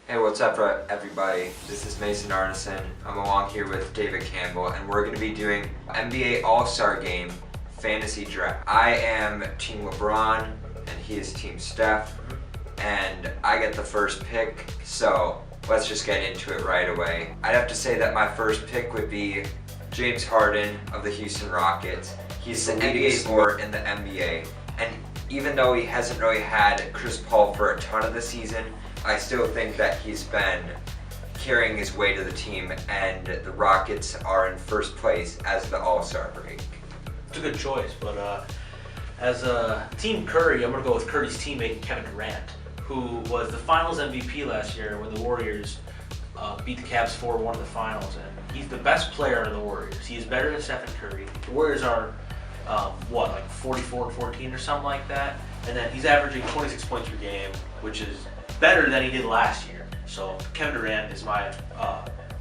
Hey, what's up, everybody? This is Mason Arneson. I'm along here with David Campbell, and we're going to be doing NBA All-Star Game Fantasy Draft. I am Team LeBron, and he is Team Steph, and I get the first pick, so let's just get into it right away. I'd have to say that my first pick would be James Harden of the Houston Rockets. He's the NBA scorer in the NBA, and even though he hasn't really had Chris Paul for a ton of the season, I still think that he's been carrying his weight of the team, and the Rockets are in first place as the All-Star break. It's a good choice, but as a Team Curry, I'm going to go with Curry's teammate Kevin Durant, who was the Finals MVP last year when the Warriors beat the Cavs 4-1 in the Finals, and he's the best player in the Warriors. He is better than Stephen Curry. The Warriors are, 44-14 or something like that, and then he's averaging 26 points per game, which is better than he did last year. So Kevin Durant is my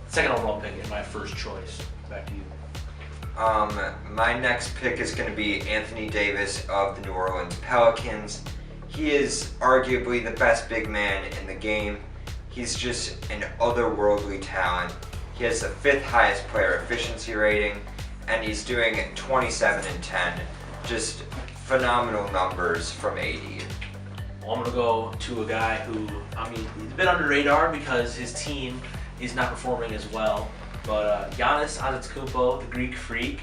second overall pick and my first choice. Back to you. My next pick is going to be Anthony Davis of the New Orleans Pelicans. He is arguably the best big man in the game. He's just an otherworldly talent. He has the 5th highest player efficiency rating, and he's doing 27 and 10. Just phenomenal numbers from AD. Well, I'm going to go to a guy who, he's a bit under the radar because his team is not performing as well. But Giannis Antetokounmpo, the Greek freak,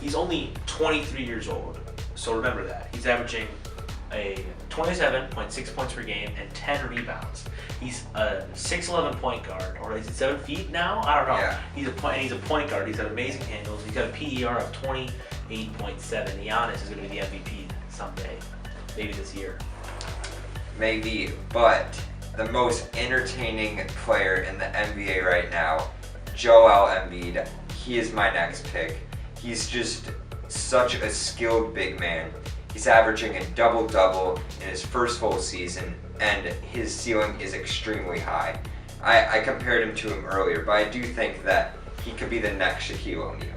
he's only 23 years old. So remember that. He's averaging a 27.6 points per game and 10 rebounds. He's a 6'11" point guard, or is it 7 feet now? I don't know. Yeah. He's a point guard. He's got amazing handles. He's got a PER of 28.7. Giannis is going to be the MVP someday, maybe this year. Maybe, but the most entertaining player in the NBA right now, Joel Embiid, he is my next pick. He's just such a skilled big man. He's averaging a double-double in his first full season, and his ceiling is extremely high. I compared him to him earlier, but I do think that he could be the next Shaquille O'Neal.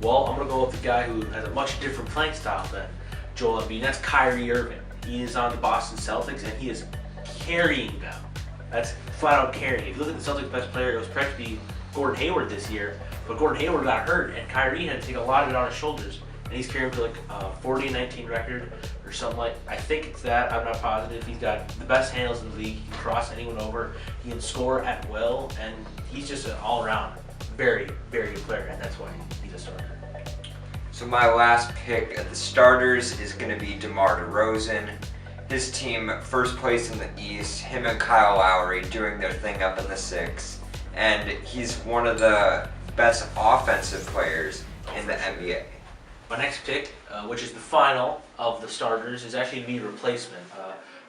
Well, I'm going to go with the guy who has a much different playing style than Joel Embiid, and that's Kyrie Irving. He is on the Boston Celtics, and he is carrying them. That's flat out carrying. If you look at the Celtics' best player, it was supposed to be Gordon Hayward this year, but Gordon Hayward got hurt, and Kyrie had to take a lot of it on his shoulders. And he's carrying to like a 40-19 record or something like. I think it's that. I'm not positive. He's got the best handles in the league. He can cross anyone over. He can score at will, and he's just an all-around very, very good player, and that's why he's a starter. So my last pick at the starters is going to be DeMar DeRozan. His team, first place in the East, him and Kyle Lowry doing their thing up in the 6. And he's one of the best offensive players in the NBA. My next pick, which is the final of the starters, is actually going to be a replacement.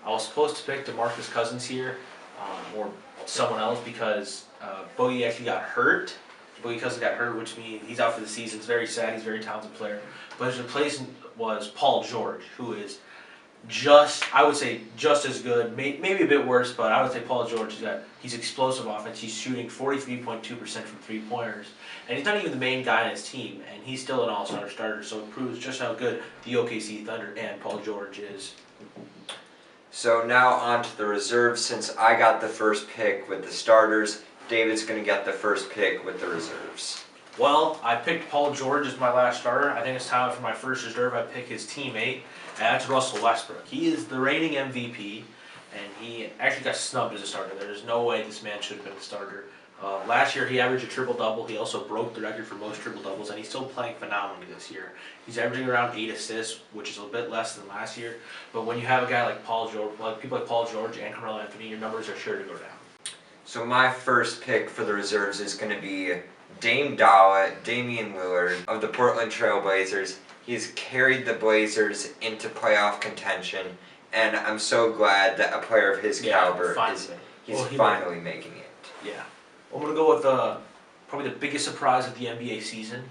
I was supposed to pick DeMarcus Cousins here, or someone else, because Boogie actually got hurt. Boogie Cousins got hurt, which means he's out for the season. It's very sad. He's a very talented player. But his replacement was Paul George, who is I would say just as good, maybe a bit worse, but I would say Paul George, he's explosive offense. He's shooting 43.2% from three-pointers, and he's not even the main guy on his team, and he's still an all-star starter, so it proves just how good the OKC Thunder and Paul George is. So now on to the reserves. Since I got the first pick with the starters, David's going to get the first pick with the reserves. Well, I picked Paul George as my last starter. I think it's time for my first reserve. I pick his teammate, and that's Russell Westbrook. He is the reigning MVP, and he actually got snubbed as a starter. There's no way this man should have been a starter. Last year, he averaged a triple-double. He also broke the record for most triple-doubles, and he's still playing phenomenally this year. He's averaging around 8 assists, which is a bit less than last year. But when you have a guy like Paul George, people like Paul George and Carmelo Anthony, your numbers are sure to go down. So my first pick for the reserves is going to be Dame Dolla, Damian Lillard of the Portland Trail Blazers. He's carried the Blazers into playoff contention, and I'm so glad that a player of his caliber is finally making it. Yeah. I'm going to go with probably the biggest surprise of the NBA season,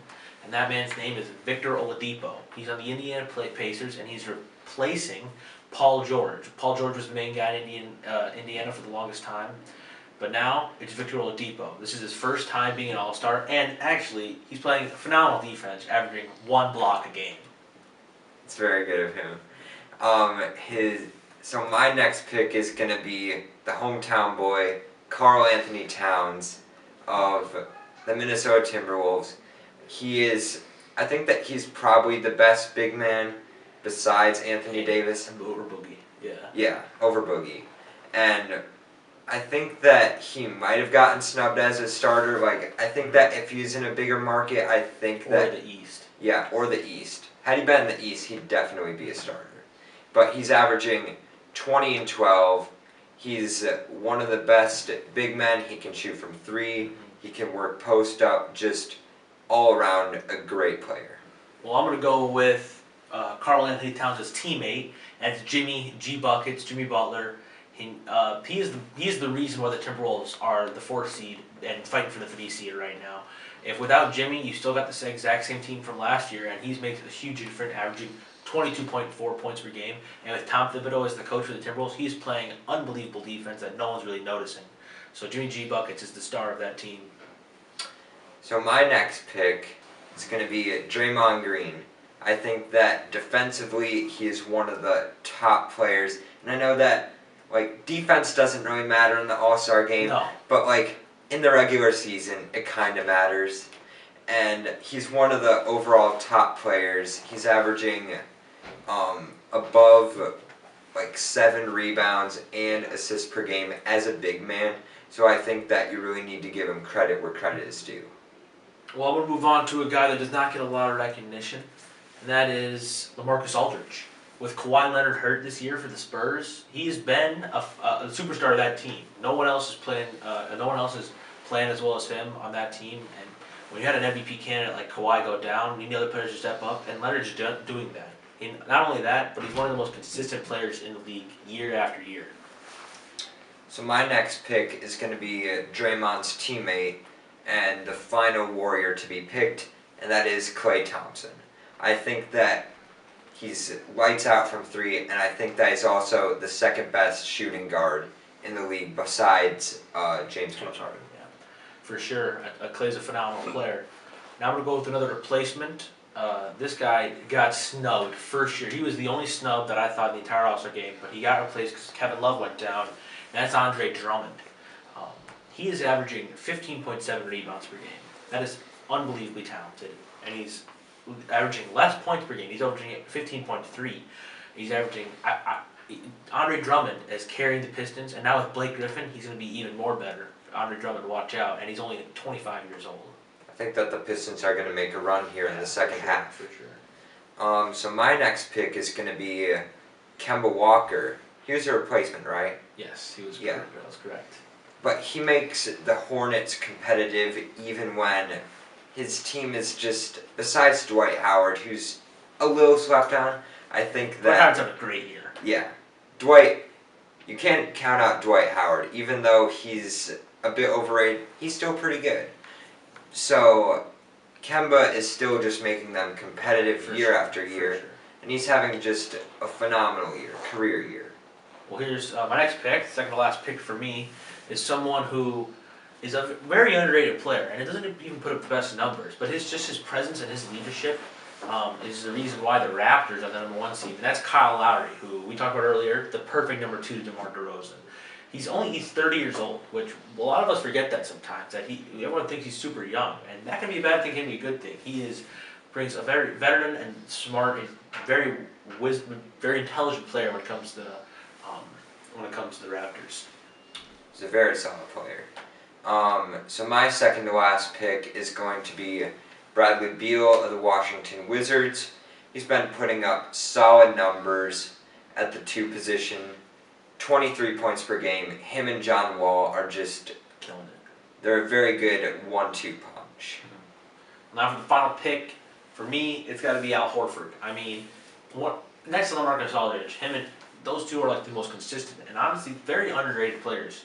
and that man's name is Victor Oladipo. He's on the Indiana Pacers, and he's replacing Paul George. Paul George was the main guy in Indiana for the longest time. But now, it's Victor Oladipo. This is his first time being an All-Star, and actually, he's playing phenomenal defense, averaging 1 block a game. It's very good of him. So my next pick is going to be the hometown boy, Karl Anthony Towns of the Minnesota Timberwolves. I think that he's probably the best big man besides Anthony Davis. And over Boogie, yeah. Yeah, over Boogie. And I think that he might have gotten snubbed as a starter. Like, I think that if he's in a bigger market, I think that... Or the East. Yeah, or the East. Had he been in the East, he'd definitely be a starter. But he's averaging 20 and 12. He's one of the best big men. He can shoot from three. He can work post up. Just all around a great player. Well, I'm going to go with Karl Anthony Towns' teammate, and it's Jimmy G. Buckets, Jimmy Butler. He is the reason why the Timberwolves are the 4th seed and fighting for the 3 seed right now. If without Jimmy, you still got the exact same team from last year, and he's making a huge difference, averaging 22.4 points per game. And with Tom Thibodeau as the coach for the Timberwolves, he's playing unbelievable defense that no one's really noticing. So Jimmy G. Buckets is the star of that team. So my next pick is going to be Draymond Green. I think that defensively he is one of the top players, and I know that like defense doesn't really matter in the All-Star game, No. but like in the regular season it kind of matters. And he's one of the overall top players. He's averaging above like 7 rebounds and assists per game as a big man. So I think that you really need to give him credit where credit is due. Well, I'm going to move on to a guy that does not get a lot of recognition, and that is LaMarcus Aldridge. With Kawhi Leonard hurt this year for the Spurs, he's been a superstar of that team. No one else is playing. No one else is playing as well as him on that team. And when you had an MVP candidate like Kawhi go down, you need other players to step up, and Leonard's doing that. And not only that, but he's one of the most consistent players in the league year after year. So my next pick is going to be Draymond's teammate and the final Warrior to be picked, and that is Klay Thompson. I think that he's lights out from 3, and I think that he's also the second best shooting guard in the league besides James Harden. Yeah, for sure. Klay's a phenomenal player. Now I'm going to go with another replacement. This guy got snubbed first year. He was the only snub that I thought in the entire All-Star game, but he got replaced because Kevin Love went down, and that's Andre Drummond. He is averaging 15.7 rebounds per game. That is unbelievably talented, and he's averaging less points per game. He's averaging 15.3. He's averaging... Andre Drummond is carrying the Pistons, and now with Blake Griffin, he's going to be even more better. Andre Drummond, watch out, and he's only 25 years old. I think that the Pistons are going to make a run here in the second half. For sure. So my next pick is going to be Kemba Walker. He was a replacement, right? Yes, he was. Yeah. That was correct. But he makes the Hornets competitive even when his team is just, besides Dwight Howard, who's a little slept on, I think that... Dwight Howard's had a great year. Yeah. Dwight, you can't count out Dwight Howard. Even though he's a bit overrated, he's still pretty good. So, Kemba is still just making them competitive year after year. Sure. And he's having just a phenomenal year, career year. Well, here's my next pick, second to last pick for me, is someone who is a very underrated player, and it doesn't even put up the best numbers, but his presence and his leadership is the reason why the Raptors are the #1 seed, and that's Kyle Lowry, who we talked about earlier, the perfect #2 to DeMar DeRozan. He's 30 years old, which a lot of us forget that sometimes, that everyone thinks he's super young, and that can be a bad thing, can be a good thing. He brings a very veteran and smart, and very intelligent player when it comes to the Raptors. He's a very solid player. So my second to last pick is going to be Bradley Beal of the Washington Wizards. He's been putting up solid numbers at the 2 position, 23 points per game. Him and John Wall are just Killing it. They're a very good 1-2 punch. Now for the final pick, for me, it's got to be Al Horford. I mean, next to LaMarcus Aldridge, him and those two are like the most consistent and honestly very underrated players.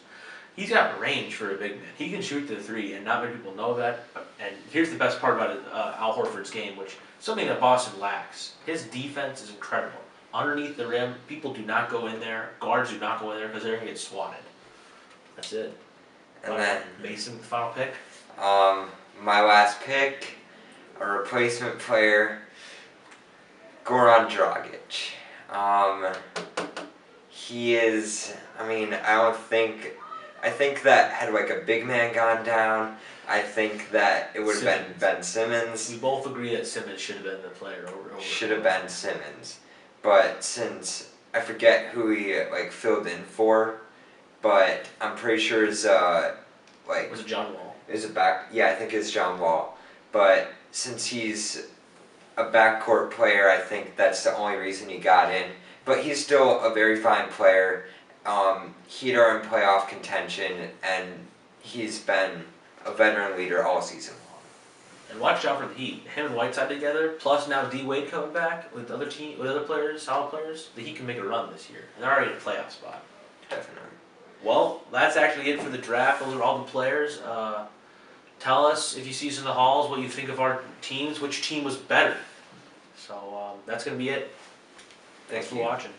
He's got range for a big man. He can shoot the 3, and not many people know that. And here's the best part about Al Horford's game, which something that Boston lacks. His defense is incredible. Underneath the rim, people do not go in there. Guards do not go in there because they're going to get swatted. That's it. And then Mason, the final pick. My last pick, a replacement player, Goran Dragic. He is, I I think that had like a big man gone down, I think that it would have been Ben Simmons. We both agree that Simmons should have been the player over Should have been Simmons, but since I forget who he like filled in for, but I'm pretty sure it's like Was it John Wall? is a back. Yeah, I think it's John Wall. But since he's a backcourt player, I think that's the only reason he got in. But he's still a very fine player. Heat are in playoff contention, and he's been a veteran leader all season long. And watch out for the Heat. Him and Whiteside together, plus now D Wade coming back with other players, solid players. The Heat can make a run this year, and they're already in a playoff spot. Definitely. Well, that's actually it for the draft. Those are all the players. Tell us if you see us in the halls what you think of our teams. Which team was better? So that's gonna be it. Thanks for watching.